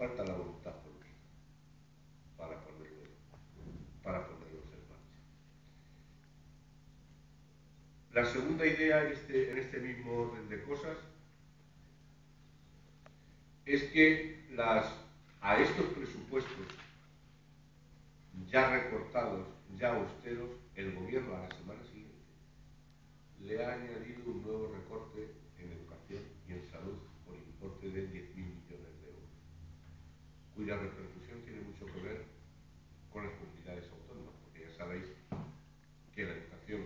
falta la voluntad política para ponerlos en marcha. La segunda idea en este mismo orden de cosas es que a estos presupuestos ya recortados, ya austeros, el gobierno a la semana siguiente le ha añadido un nuevo recorte en educación y en salud por importe de 10.000 millones de euros, cuya repercusión tiene mucho que ver con las comunidades autónomas, porque ya sabéis que la educación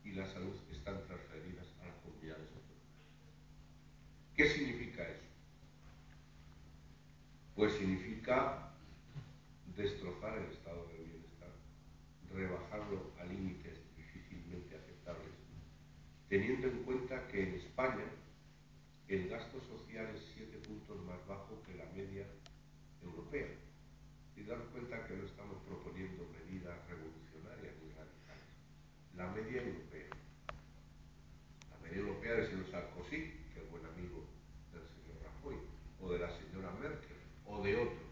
y la salud están transferidas a las comunidades autónomas. ¿Qué significa eso? Pues significa destrozar el estado del bienestar, rebajarlo a límites difícilmente aceptables, teniendo en cuenta que en España el gasto social es 7 puntos más bajo que la media europea. Y daros cuenta que no estamos proponiendo medidas revolucionarias ni radicales. La media europea del señor Sarkozy, que es buen amigo del señor Rajoy, o de la señora Merkel, o de otro.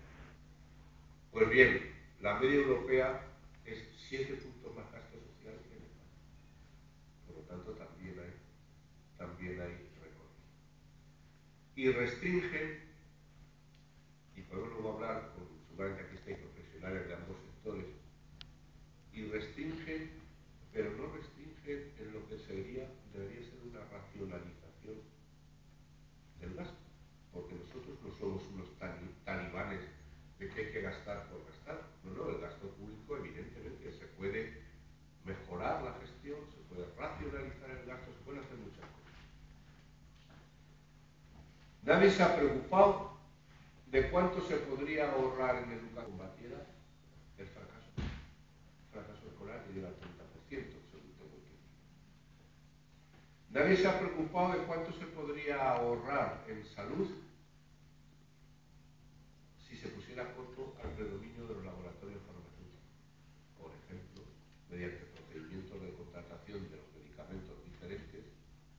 Pues bien, la media europea es 7 puntos más gasto social que en España. Por lo tanto, también hay recortes. Y restringen, y podemos luego hablar, seguramente aquí estáis profesionales de ambos sectores, y restringen, pero no restringen en lo que debería ser una racionalización del gasto, porque nosotros no somos unos talibanes de que hay que gastar por gastar. No, el gasto público evidentemente se puede mejorar la gestión, se puede racionalizar el gasto, se pueden hacer muchas cosas. Nadie se ha preocupado de cuánto se podría ahorrar en educación combatiera el fracaso escolar que llega al 30%, según tengo entendido. Nadie se ha preocupado de cuánto se podría ahorrar en salud si se pusiera coto al predominio de los laboratorios farmacéuticos, por ejemplo, mediante procedimientos de contratación de los medicamentos diferentes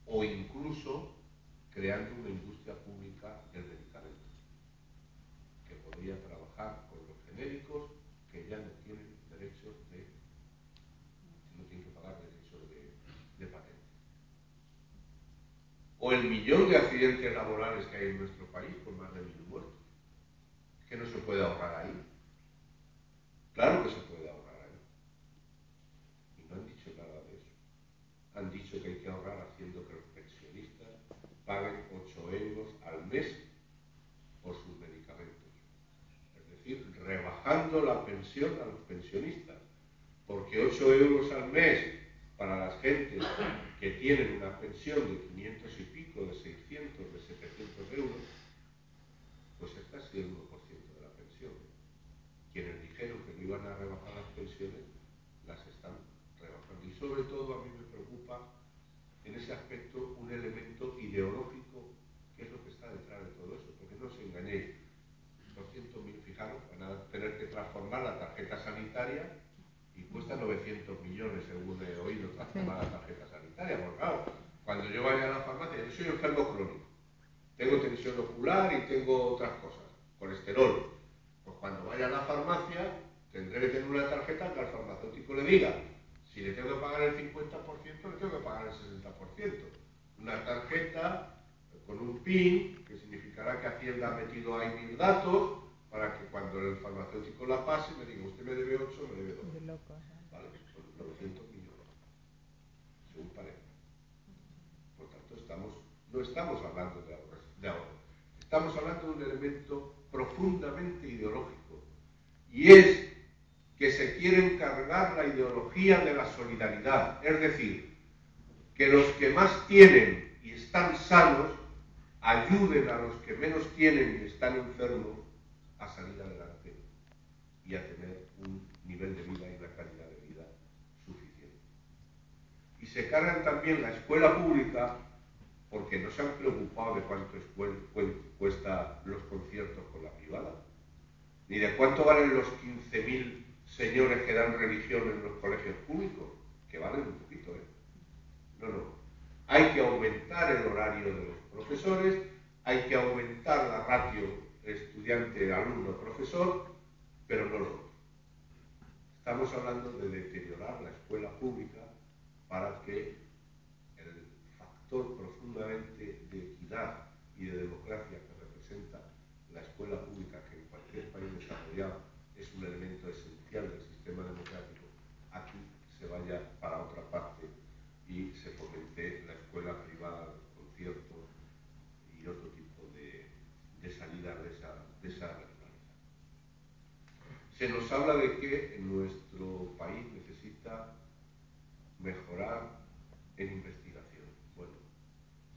o incluso creando una industria pública del medicamento que podría trabajar con los genéricos que ya no tienen derechos no tienen que pagar derechos de patente. O el millón de accidentes laborales que hay en nuestro país, con más de 1.000 muertos. ¿Que no se puede ahorrar ahí? Claro que se puede ahorrar ahí. Y no han dicho nada de eso. Han dicho que hay que ahorrar haciendo que los pensionistas paguen 8 euros al mes por sus medicamentos. Es decir, rebajando la pensión a los pensionistas. Porque 8 euros al mes para las gentes que tienen una pensión de 500 y pico, de 600, de 700 euros, pues es casi el 1% de la pensión. Quienes dijeron que no iban a rebajar las pensiones, las están rebajando. Y sobre todo a mí me preocupa en ese aspecto un elemento ideológico, que es lo que está detrás de todo eso, porque no os engañéis. 200.000, fijaros, van a tener que transformar la tarjeta sanitaria y cuesta 900 millones, según he oído, transformar la tarjeta sanitaria. Porque claro, cuando yo vaya a la farmacia, yo soy enfermo crónico, tengo tensión ocular y tengo otras cosas, colesterol. Pues cuando vaya a la farmacia, tendré que tener una tarjeta que al farmacéutico le diga, si le tengo que pagar el 50%, le tengo que pagar el 60%. Una tarjeta con un PIN, que significará que Hacienda ha metido ahí 1.000 datos, para que cuando el farmacéutico la pase me diga, usted me debe 8, me debe 2. ¿Vale? Pues 900 millones, según parece. Por tanto, no estamos hablando de ahorro. Estamos hablando de un elemento profundamente ideológico. Y es que se quiere encargar la ideología de la solidaridad. Es decir, que los que más tienen y están sanos ayuden a los que menos tienen y están enfermos a salir adelante y a tener un nivel de vida y una calidad de vida suficiente. Y se cargan también la escuela pública porque no se han preocupado de cuánto cuesta los conciertos con la privada, ni de cuánto valen los 15.000 señores que dan religión en los colegios públicos, que valen un poquito, ¿eh? No. Hay que aumentar el horario de los profesores, hay que aumentar la ratio estudiante, alumno, profesor, pero no lo otro. Estamos hablando de deteriorar la escuela pública para que el factor profundamente de equidad y de democracia que representa la escuela pública, que en cualquier país desarrollado es un elemento esencial del sistema democrático, aquí se vaya para otra parte y se fomente la escuela privada, los conciertos y otro tipo de salida de esa realidad. Se nos habla de que nuestro país necesita mejorar en investigación. Bueno,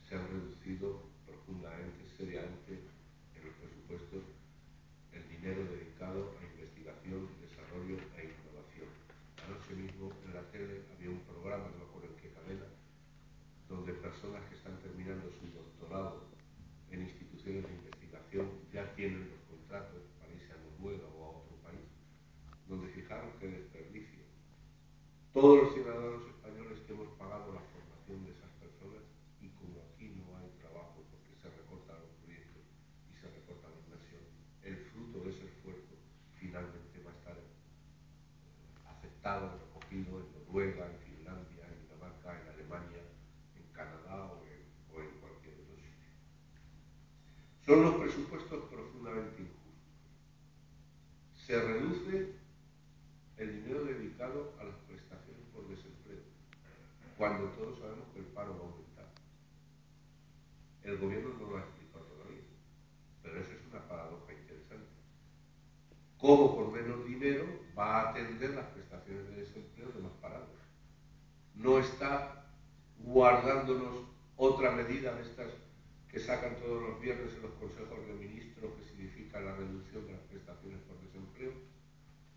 se han reducido profundamente, seriamente, en los presupuestos el dinero dedicado a investigación, desarrollo e innovación. Anoche mismo en la tele había un programa, no me acuerdo en qué cadena, donde personas que están terminando su doctorado en instituciones de investigación ya tienen los contratos para irse a Noruega o a otro país, donde fijaron que desperdicio. Todos los ciudadanos españoles que hemos pagado la formación de esas personas, y como aquí no hay trabajo porque se recortan los proyectos y se recorta la inversión, el fruto de ese esfuerzo finalmente va a estar aceptado, recogido en Noruega, en Finlandia, en Dinamarca, en Alemania, en Canadá o en cualquier otro sitio. Son los presupuestos profundamente injustos. Se reduce el dinero dedicado a las prestaciones por desempleo, cuando todos sabemos que el paro va a aumentar. El gobierno no lo ha explicado todavía, pero eso es una paradoja interesante. ¿Cómo con menos dinero va a atender las prestaciones de desempleo de más parados? No está guardándonos otra medida de estas que sacan todos los viernes en los consejos de ministros que significa la reducción de las prestaciones por desempleo.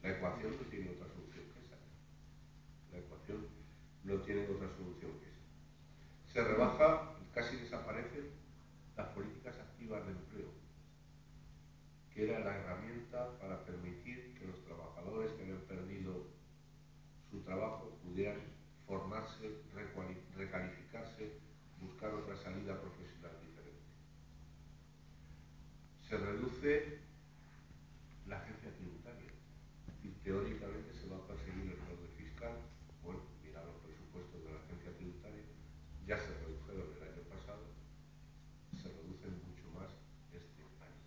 La ecuación no tiene otra solución que esa. La ecuación no tiene otra solución que esa. Se rebaja, casi desaparecen las políticas activas de empleo, que era la herramienta para permitir que los trabajadores que habían perdido su trabajo pudieran formarse, recalificarse, buscar otra salida profesional diferente. Se reduce la agencia tributaria. Es decir, teóricamente se va a perseguir el fraude fiscal. Bueno, mira los presupuestos de la agencia tributaria, ya se redujeron el año pasado, se reducen mucho más este año.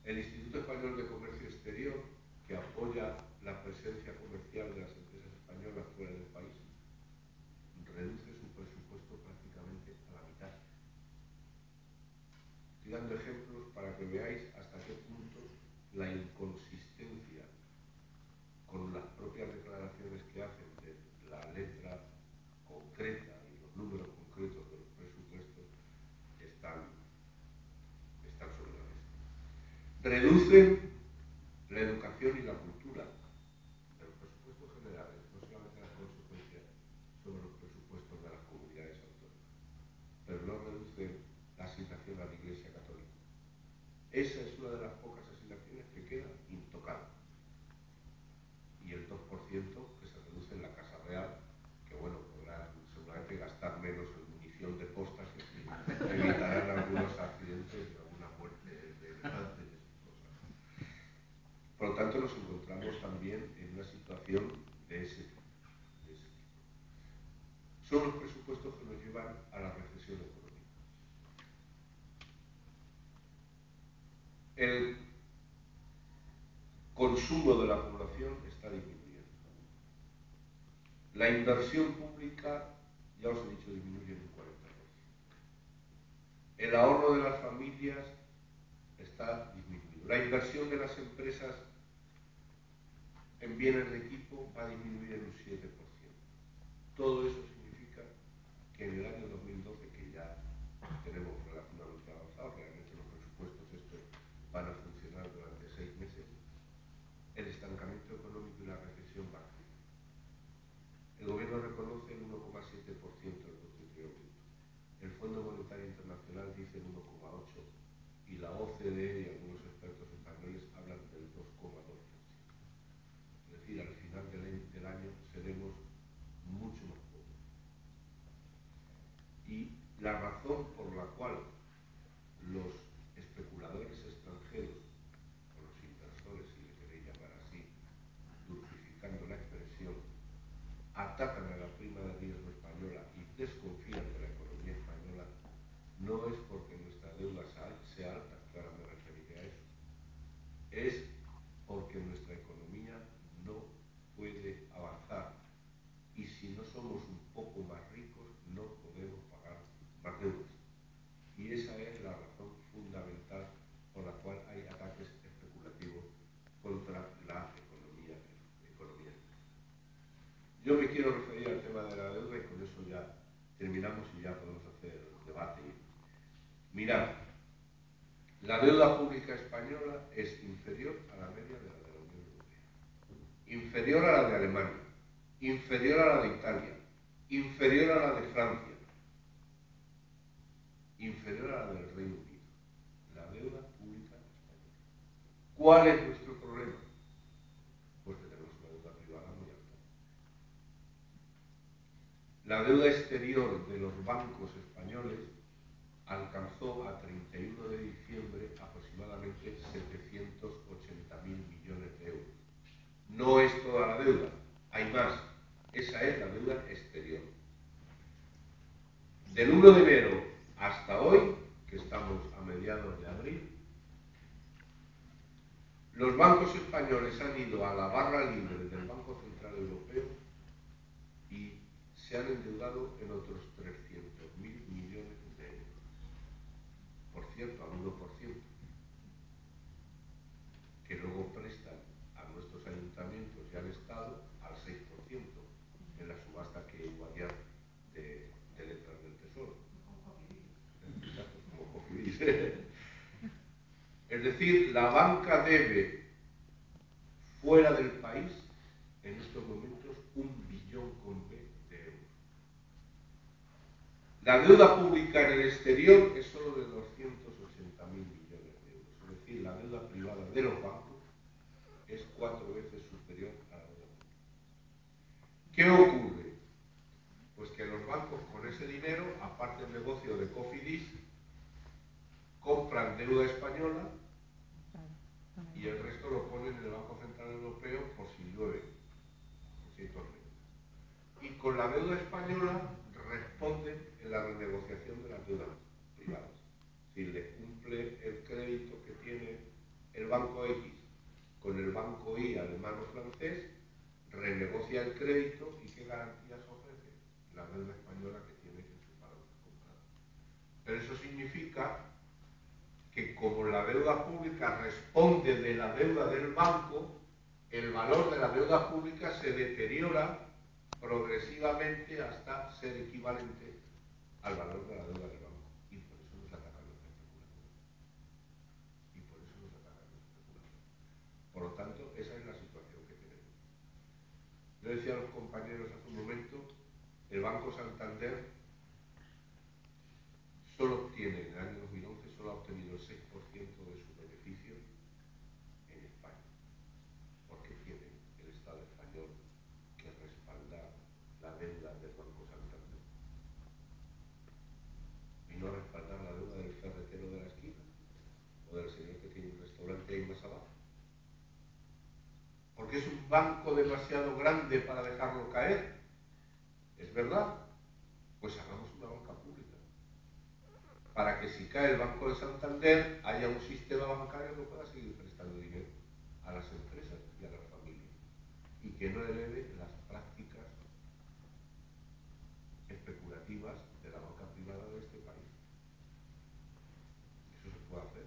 El Instituto Español de Comercio Exterior, que apoya la presencia comercial de las empresas españolas fuera del país, reduce su presupuesto prácticamente a la mitad. Estoy dando ejemplos para que veáis hasta qué punto la inconsistencia con las propias declaraciones que hacen de la letra concreta y los números concretos de los presupuestos están sobre la mesa. Reducen la educación y la cultura de los presupuestos generales, no solamente las consecuencias sobre los presupuestos de las comunidades autónomas, pero no reducen la asignación a la Iglesia Católica. Esa es una de las pocas asignaciones que queda intocada. Y el 2% que se reduce en la Casa Real, que bueno, podrán seguramente gastar menos en munición de postas y evitarán algunos accidentes y alguna muerte de elefantes y esas cosas. Por lo tanto, nos encontramos también en una situación de ese tipo. Son los presupuestos que nos llevan a la recesión económica. El consumo de la población está disminuyendo. La inversión pública, ya os he dicho, disminuye en un 40%. El ahorro de las familias está disminuyendo. La inversión de las empresas en bienes de equipo va a disminuir en un 7%. Todo eso significa que en el año 2012, que ya tenemos relativamente avanzado, realmente los presupuestos estos van a funcionar durante 6 meses, el estancamiento económico y la recesión va a crecer. El gobierno reconoce el 1,7% del Producto Interior Bruto. El Fondo Monetario Internacional dice el 1,8% y la OCDE y algunos expertos españoles hablan del 2,2%. Es decir, al final del año seremos mucho más pobres. Y la razón por la cual los es porque nuestra economía no puede avanzar. Y si no somos un poco más ricos, no podemos pagar más deudas. Y esa es la razón fundamental por la cual hay ataques especulativos contra la economía. Yo me quiero referir al tema de la deuda y con eso ya terminamos y ya podemos hacer el debate. Mirad, la deuda pública española es inferior a la media de la Unión Europea, inferior a la de Alemania, inferior a la de Italia, inferior a la de Francia, inferior a la del Reino Unido. La deuda pública española. ¿Cuál es nuestro problema? Pues que tenemos una deuda privada muy alta. La deuda exterior de los bancos españoles alcanzó a 31 de diciembre aproximadamente 780.000 millones de euros. No es toda la deuda, hay más. Esa es la deuda exterior. Del 1 de enero hasta hoy, que estamos a mediados de abril, los bancos españoles han ido a la barra libre del Banco Central Europeo y se han endeudado en otros 300.000 millones de euros. Por cierto, al 1%, que luego prestan a nuestros ayuntamientos y al Estado al 6% en la subasta que hubo ayer de letras del Tesoro. Como Cofidis. Es decir, la banca debe fuera del país en estos momentos 1,5 billón de euros. La deuda pública en el exterior es solo de 280.000 millones de euros. Es decir, la deuda privada de los bancos es 4 veces superior a la deuda pública. ¿Qué ocurre? Pues que los bancos con ese dinero, aparte del negocio de Cofidis, compran deuda española y el resto lo ponen en el Banco Central Europeo por si llueve, por si hay tormenta. Y con la deuda española responden en la renegociación de las deudas privadas. Si le cumple el crédito que tiene el banco X con el banco Y alemán o francés, renegocia el crédito y ¿qué garantías ofrece? La deuda española que tiene en su parámetro comprado. Pero eso significa que como la deuda pública responde de la deuda del banco, el valor de la deuda pública se deteriora progresivamente hasta ser equivalente al valor de la deuda del banco. Y por eso nos atacan los especuladores. Por lo tanto, esa es la situación que tenemos. Yo decía a los compañeros hace un momento, el Banco Santander solo obtiene, en el año 2011, solo ha obtenido el 6% de sus beneficios en España, porque tiene el Estado español que respaldar la deuda del Banco Santander y no respaldar la deuda del ferretero de la esquina o del señor que tiene un restaurante ahí más abajo, porque es un banco demasiado grande para dejarlo caer. ¿Es verdad? Pues hagamos una banca pública para que si cae el Banco de Santander haya un sistema bancario que pueda seguir prestando dinero a las empresas y a las familias y que no eleve las prácticas especulativas de la banca privada de este país. Eso se puede hacer.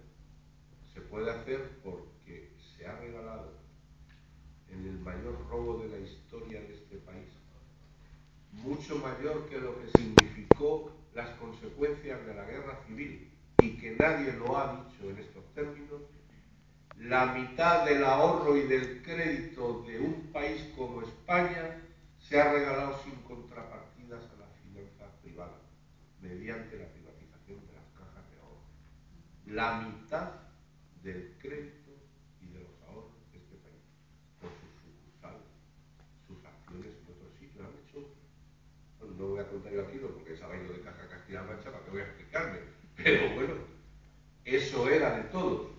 Se puede hacer porque se ha regalado en el mayor robo de la historia de este país, mucho mayor que lo que significó las consecuencias de la guerra civil y que nadie lo ha dicho en estos términos, la mitad del ahorro y del crédito de un país como España se ha regalado sin contrapartidas a las finanzas privadas, mediante la privatización de las cajas de ahorro. La mitad del crédito y de los ahorros de este país, por sus sucursales, sus acciones en otros sitios, han hecho. No voy a contar yo aquí porque sabéis lo de Caja Castilla-La Mancha, ¿para qué voy a explicarme? Pero bueno, eso era de todos.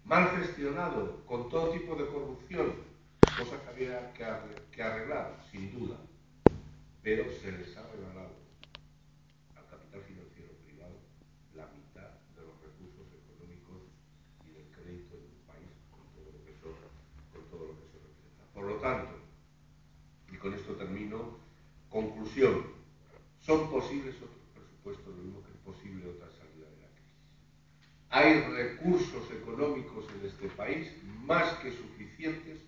Mal gestionado, con todo tipo de corrupción, cosas que había que arreglar, sin duda, pero se les ha regalado al capital financiero privado la mitad de los recursos económicos y del crédito posibles otros presupuestos, lo mismo que es posible otra salida de la crisis. Hay recursos económicos en este país más que suficientes,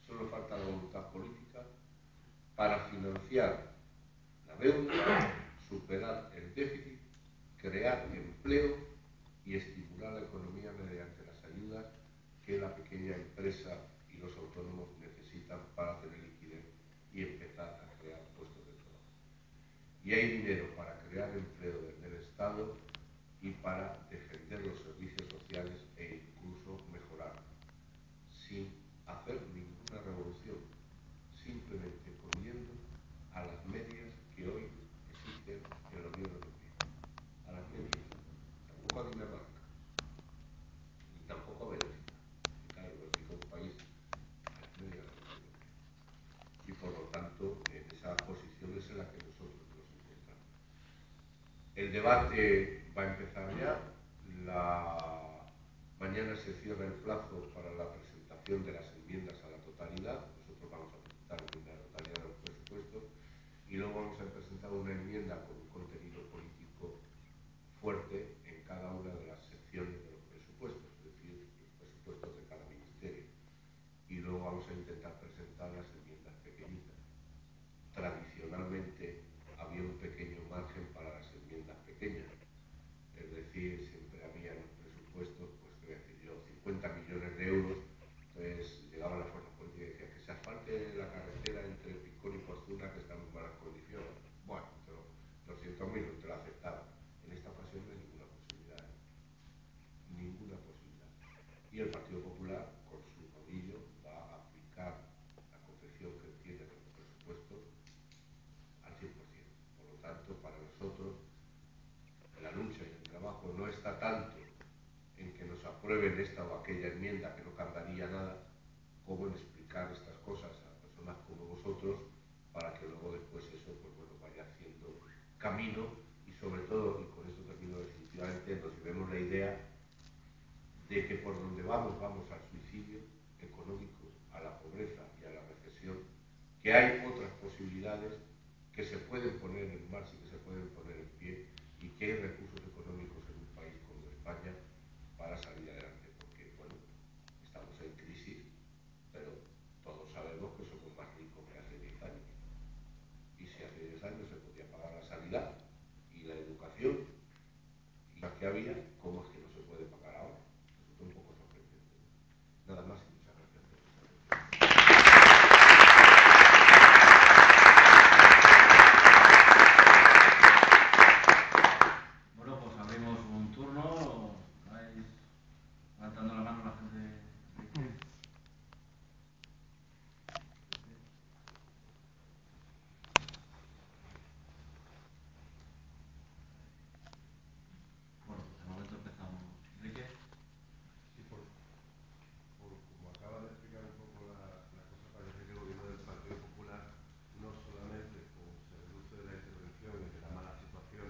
solo falta la voluntad política para financiar la deuda, superar el déficit, crear empleo y estimular la economía mediante las ayudas que la pequeña empresa y los autónomos necesitan para tener liquidez y empezar a crear puestos de trabajo. Y hay dinero para crear empleo desde el Estado y para defender los servicios sociales e incluso mejorarlos, sin hacer ninguna revolución, simplemente poniendo a las medias que hoy existen en la Unión Europea. A las medias, tampoco a Dinamarca, ni tampoco a Bélgica, que claro, Bélgica es un país a las medias de la Unión Europea. Y por lo tanto, en esa posición es en la que nosotros nos encontramos. El debate va a empezar ya. Mañana se cierra el plazo para la presentación de las enmiendas a la totalidad. Nosotros vamos a presentar enmienda a la totalidad de los presupuestos y luego vamos a presentar una enmienda con un contenido político fuerte en cada una de las secciones de los presupuestos, es decir, los presupuestos de cada ministerio. Y luego vamos a intentar presentar las enmiendas pequeñitas. Tradicionalmente había un pequeño margen para las enmiendas pequeñas, es decir, siempre había en los presupuestos, pues qué voy a decir yo, 50 millones de euros, entonces llegaban las fuerzas políticas y decían que se asfalte la carretera entre Picón y Porzuna, que está en malas condiciones. Bueno, pero 200.000 no te lo aceptaban. En esta ocasión no hay ninguna posibilidad, ninguna posibilidad. Y el Partido Popular, con su rodillo, va a aplicar la confección que tiene de los presupuestos al 100%. Por lo tanto, para nosotros, la lucha y el trabajo no está tanto en que nos aprueben esta o aquella enmienda, que no cambiaría nada, como en explicar estas cosas a personas como vosotros, para que luego después eso, pues bueno, vaya haciendo camino y sobre todo, y con esto termino definitivamente, nos llevemos la idea de que por donde vamos al suicidio económico, a la pobreza y a la recesión, que hay otras posibilidades que se pueden poner en marcha y que se pueden poner en pie y que hay recursos económicos en un país como España para salir adelante, porque bueno, estamos en crisis, pero todos sabemos que somos más ricos que hace 10 años. Y si hace 10 años se podía pagar la sanidad y la educación y las que había, ¿cómo es que no se puede pagar ahora? Resulta un poco sorprendente. Nada más y muchas gracias por vuestra atención. Bueno, pues abrimos un turno. ¿Vais levantando la mano la gente que quiere? Bueno, pues de momento empezamos. ¿Enrique? Sí, como acaba de explicar un poco la cosa, parece que el gobierno del Partido Popular no solamente se reduce de la intervención y de la mala situación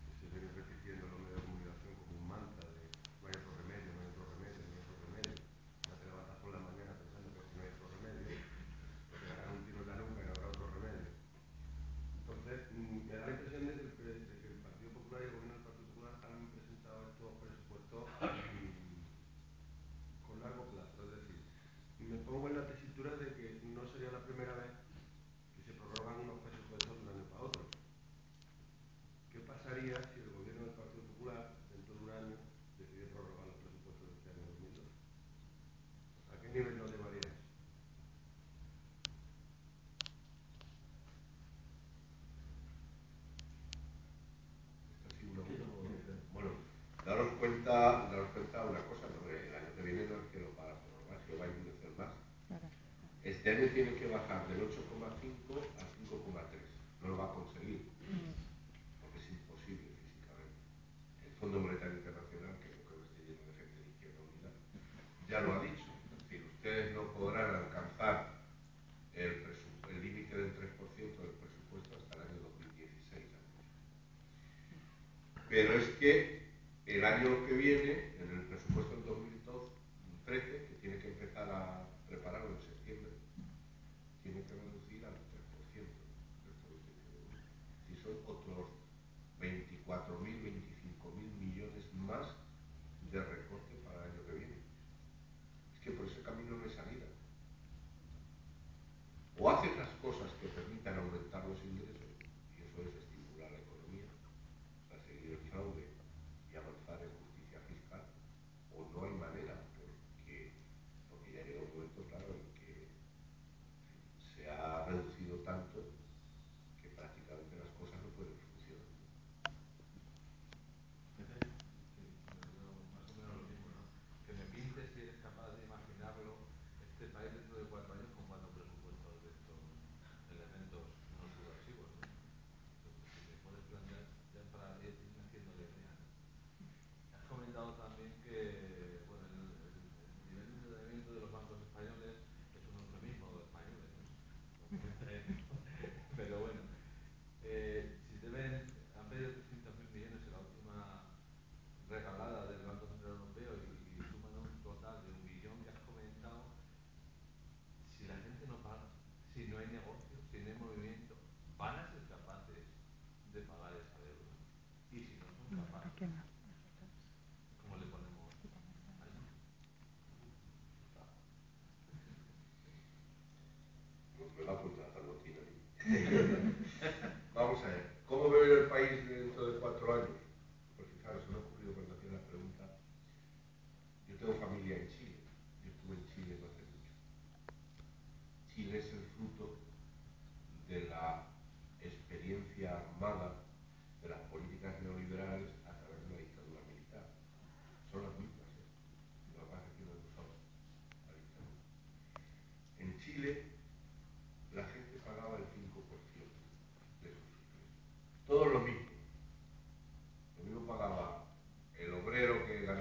que se viene repitiendo en los medios de comunicación como un mantra de no hay otro remedio, no hay otro remedio, no hay otro remedio. Ya te levantas por la mañana pensando que si no hay otro remedio, te pegarán un tiro en la nuca y no habrá otro remedio. Entonces, me da la impresión de que el Partido Popular y el gobierno del Partido Popular han presentado estos presupuestos con largo plazo, es decir, me pongo en la tesitura de que no sería la primera vez que se prorrogan unos presupuestos de un año para otro. ¿Qué pasaría si el gobierno del Partido Popular, dentro de un año, decide prorrogar los presupuestos de este año 2012? ¿A qué nivel nos llevaría eso? Bueno, daros cuenta una cosa, ¿no? El año que viene no es que lo para prorrogar, que va a endurecer más. Este año tiene que bajar del 8,5 al 5,3. No lo va a conseguir, porque es imposible físicamente. El Fondo Monetario Internacional, que no creo que esté lleno de gente de Izquierda Unida, ya lo ha dicho. Es decir, ustedes no podrán alcanzar el límite del 3% del presupuesto hasta el año 2016. Pero es que el año que viene, en el presupuesto del 2013, que tiene que empezar a prepararlo en septiembre, tiene que reducir al 3% del Producto Interior Bruto. Y son otros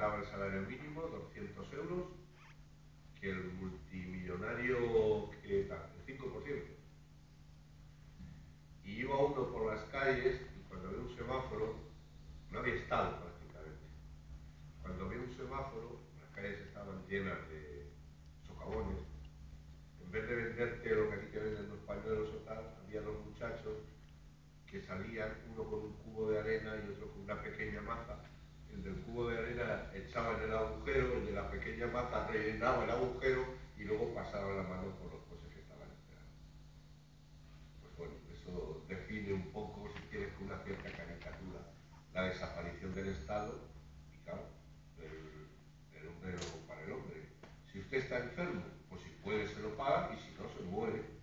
ganaba el salario mínimo, 200 euros, que el multimillonario, que tal, el 5%. Y iba uno por las calles y cuando ve un semáforo, no había estado prácticamente. Cuando ve un semáforo, las calles estaban llenas de socavones. En vez de venderte lo que aquí te venden los pañuelos o tal, había los muchachos que salían, uno con un cubo de arena y otro con una pequeña maza. El del cubo de arena echaba en el agujero, el de la pequeña maza rellenaba el agujero y luego pasaba la mano por los coches que estaban esperando. Pues bueno, eso define un poco, si quieres, con una cierta caricatura, la desaparición del Estado y, claro, el hombre lobo para el hombre. Si usted está enfermo, pues si puede se lo paga y si no se muere.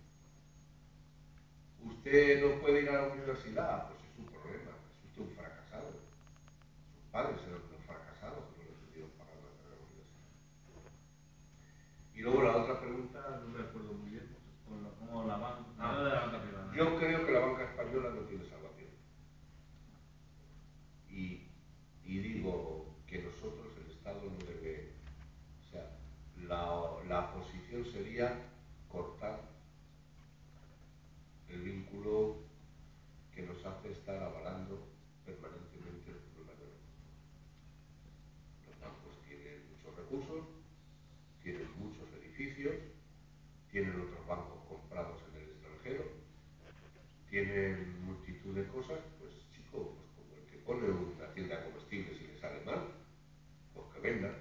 Usted no puede ir a la universidad, pues es su problema, es usted un fracasado. Sus padres eran unos fracasados que no les pudieron pagar la universidad. Y luego la otra pregunta, no me acuerdo muy bien. Como la banca privada. Yo creo que la banca española no tiene salvación. Y digo que nosotros, el Estado, no debe... O sea, la posición sería cortar el vínculo que nos hace estar avalando permanentemente el problema de los bancos. Los bancos tienen muchos recursos, tienen muchos edificios, tienen otros bancos comprados en el extranjero, tienen multitud de cosas, pues chico, pues como el que pone una tienda de comestibles y le sale mal, pues que vendan,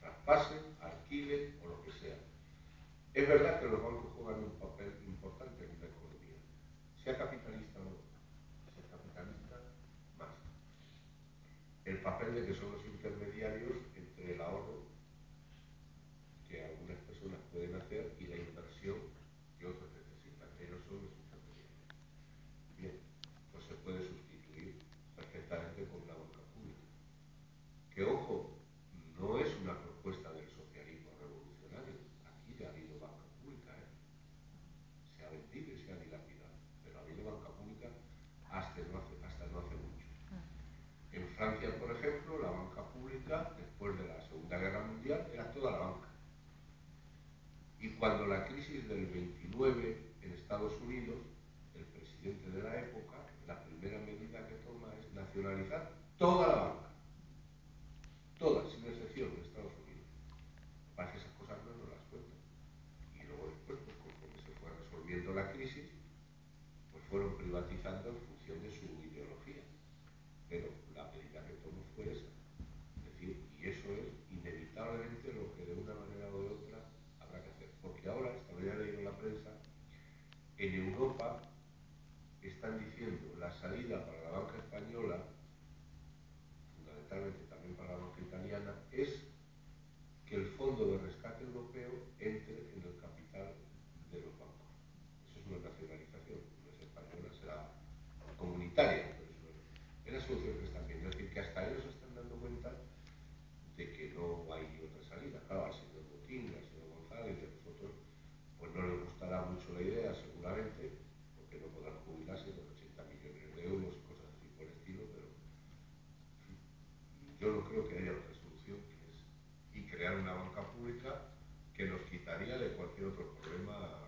traspasen, alquilen o lo que sea. Es verdad que los bancos juegan un papel importante en una economía, sea capitalista o no, sea capitalista, más. El papel de que son los intermediarios entre el ahorro que algunas personas pueden hacer y la inversión que otros necesitan. Ellos son los intermediarios. Bien, pues se puede sustituir perfectamente con una banca pública. Que ojo, no es una propuesta del socialismo revolucionario. Aquí ya ha habido banca pública, se ha vendido y se ha dilapidado, pero ha habido banca pública hasta no hace mucho. En Francia, por ejemplo, la banca pública, después de la Segunda Guerra Mundial, era toda la banca. Y cuando la crisis del 29 en Estados Unidos, el presidente de la época, la primera medida que toma es nacionalizar toda la banca. Todas, sin excepción, en Estados Unidos. Para que esas cosas no nos las cuentan. Y luego después, pues conforme se fue resolviendo la crisis, pues fueron privatizando en función de su ideología. Pero la medida que tomó fue esa. Es decir, y eso es inevitablemente lo que de una manera o de otra habrá que hacer. Porque ahora, esta mañana he leído en la prensa, en Europa están diciendo la salida para la banca española, fundamentalmente también para la banca italiana, es que el Fondo de Rescate Europeo entre en el capital de los bancos. Eso es una nacionalización, no es española, será comunitaria, pero eso es la solución que están viendo. Es decir, que hasta ellos se están dando cuenta de que no hay otra salida. Claro, al señor Botín, al señor González y a nosotros, pues no les gustará mucho la idea, seguramente, porque no podrán jubilarse con 80 millones de euros y cosas así por el estilo, pero yo no creo que haya otra solución que es y crear una banca pública que nos quitaría de cualquier otro problema